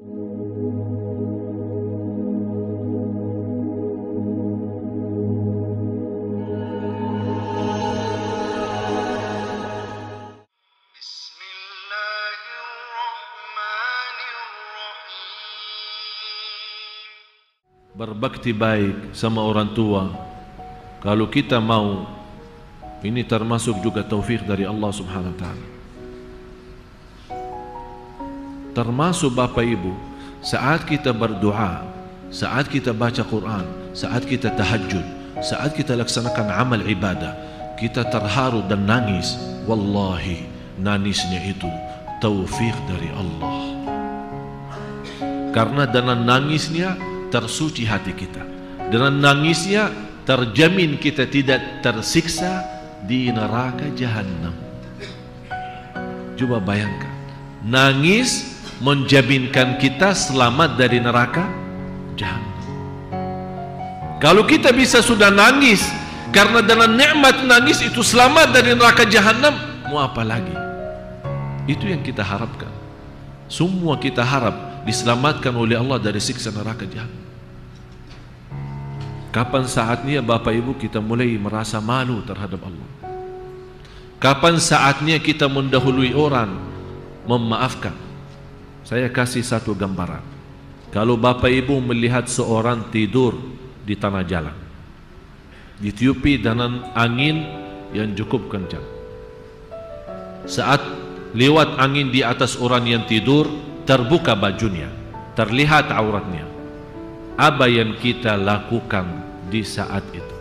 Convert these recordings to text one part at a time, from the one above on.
Berbakti baik sama orang tua, kalau kita mau, ini termasuk juga taufik dari Allah Subhanahu wa Ta'ala. Termasuk Bapak Ibu, saat kita berdoa, saat kita baca Quran, saat kita tahajud, saat kita laksanakan amal ibadah, kita terharu dan nangis. Wallahi, nangisnya itu taufik dari Allah. Karena dengan nangisnya tersuci hati kita, dengan nangisnya terjamin kita tidak tersiksa di neraka jahanam. Coba bayangkan, nangis menjaminkan kita selamat dari neraka jahanam. Kalau kita bisa sudah nangis karena dengan nikmat nangis itu selamat dari neraka jahanam, mau apa lagi? Itu yang kita harapkan. Semua kita harap diselamatkan oleh Allah dari siksa neraka jahanam. Kapan saatnya Bapak Ibu kita mulai merasa malu terhadap Allah? Kapan saatnya kita mendahului orang memaafkan? Saya kasih satu gambaran. Kalau Bapak Ibu melihat seorang tidur di tanah jalan, ditiupi dengan angin yang cukup kencang. Saat lewat angin di atas orang yang tidur, terbuka bajunya, terlihat auratnya. Apa yang kita lakukan di saat itu?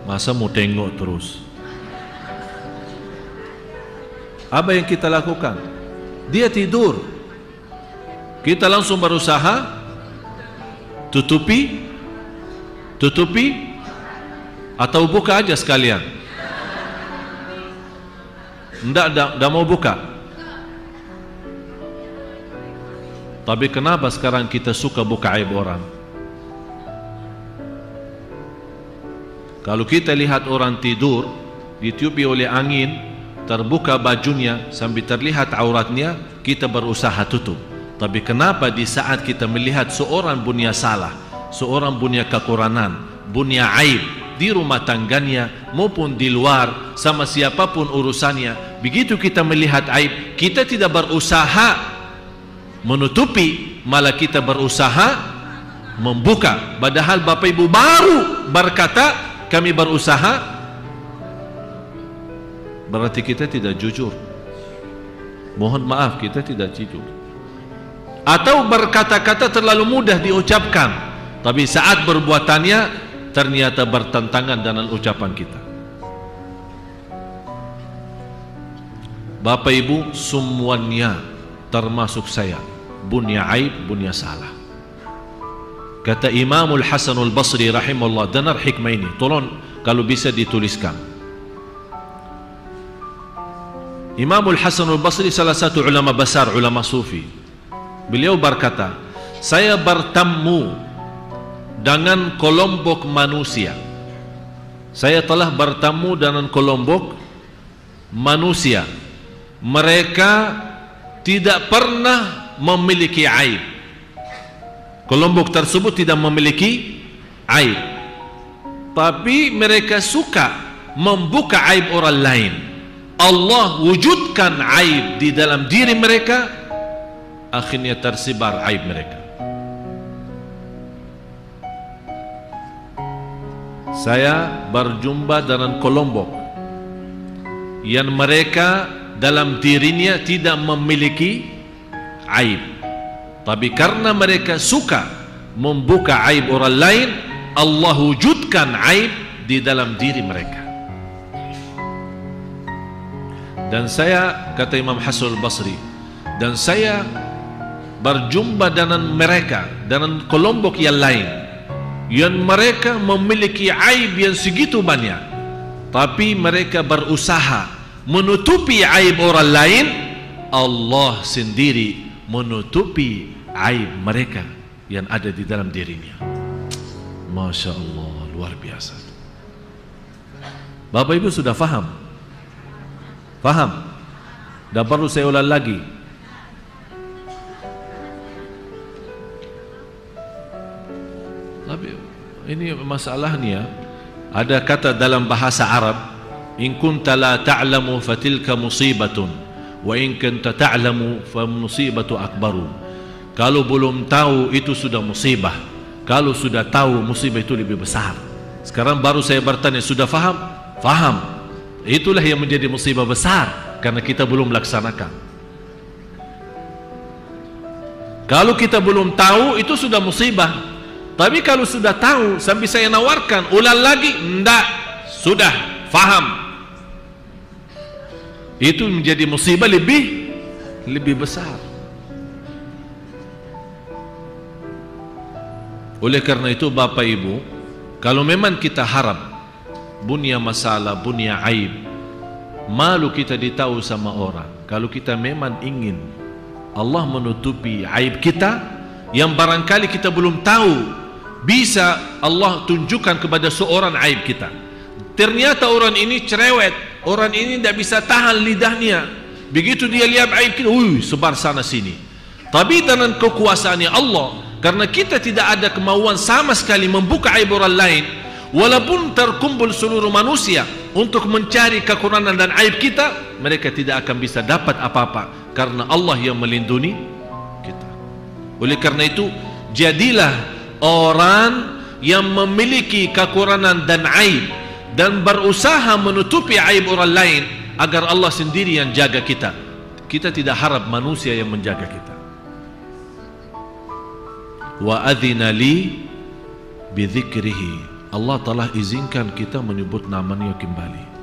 Masa mau tengok terus? Apa yang kita lakukan? Dia tidur, kita langsung berusaha tutupi atau buka aja sekalian? Enggak mau buka. Tapi kenapa sekarang kita suka buka aib orang? Kalau kita lihat orang tidur, ditiupi oleh angin, terbuka bajunya sambil terlihat auratnya, kita berusaha tutup. Tapi kenapa di saat kita melihat seorang punya salah, seorang punya kekurangan, punya aib di rumah tangganya maupun di luar, sama siapapun urusannya, begitu kita melihat aib, kita tidak berusaha menutupi, malah kita berusaha membuka. Padahal Bapak Ibu baru berkata kami berusaha, berarti kita tidak jujur. Mohon maaf, kita tidak jujur. Atau berkata-kata terlalu mudah diucapkan, tapi saat perbuatannya ternyata bertentangan dengan ucapan kita. Bapak Ibu semuanya, termasuk saya, punya aib, punya salah. Kata Imamul Hasanul Basri rahimahullah, dengar hikmah ini, tolong kalau bisa dituliskan. Imamul Hasanul Basri salah satu ulama besar, ulama sufi. Beliau berkata, saya bertemu dengan kelompok manusia. Saya telah bertemu dengan kelompok manusia. Mereka tidak pernah memiliki aib. Kelompok tersebut tidak memiliki aib, tapi mereka suka membuka aib orang lain. Allah wujudkan aib di dalam diri mereka, akhirnya tersebar aib mereka. Saya berjumpa dengan kelompok yang mereka dalam dirinya tidak memiliki aib, tapi karena mereka suka membuka aib orang lain, Allah wujudkan aib di dalam diri mereka. Dan saya, kata Imam Hasan al-Basri, dan saya berjumpa dengan mereka, dengan kelompok yang lain, yang mereka memiliki aib yang segitu banyak, tapi mereka berusaha menutupi aib orang lain. Allah sendiri menutupi aib mereka yang ada di dalam dirinya. Masya Allah, luar biasa. Bapak Ibu sudah faham? Faham? Dan perlu saya ulang lagi. Tapi ini masalahnya, ada kata dalam bahasa Arab, in kunta la ta'lamu fatilka musibatun, wa in kunta ta'lamu fa musibatu akbaru. Kalau belum tahu itu sudah musibah, kalau sudah tahu musibah itu lebih besar. Sekarang baru saya bertanya, sudah faham? Faham. Itulah yang menjadi musibah besar, karena kita belum melaksanakan. Kalau kita belum tahu itu sudah musibah. Tapi kalau sudah tahu, sampai saya nawarkan ulang lagi, enggak, sudah faham, itu menjadi musibah lebih besar. Oleh karena itu Bapak Ibu, kalau memang kita harap punya masalah, punya aib, malu kita ditahu sama orang. Kalau kita memang ingin Allah menutupi aib kita, yang barangkali kita belum tahu, bisa Allah tunjukkan kepada seorang aib kita. Ternyata orang ini cerewet, orang ini tidak bisa tahan lidahnya. Begitu dia lihat aib kita, sebar sana sini. Tapi dengan kekuasaannya Allah, karena kita tidak ada kemauan sama sekali membuka aib orang lain, walaupun terkumpul seluruh manusia untuk mencari kekurangan dan aib kita, mereka tidak akan bisa dapat apa-apa, karena Allah yang melindungi kita. Oleh karena itu, jadilah orang yang memiliki kekurangan dan aib, dan berusaha menutupi aib orang lain, agar Allah sendiri yang jaga kita. Kita tidak harap manusia yang menjaga kita. Wa adzina li bi dzikrihi, Allah telah izinkan kita menyebut namanya kembali.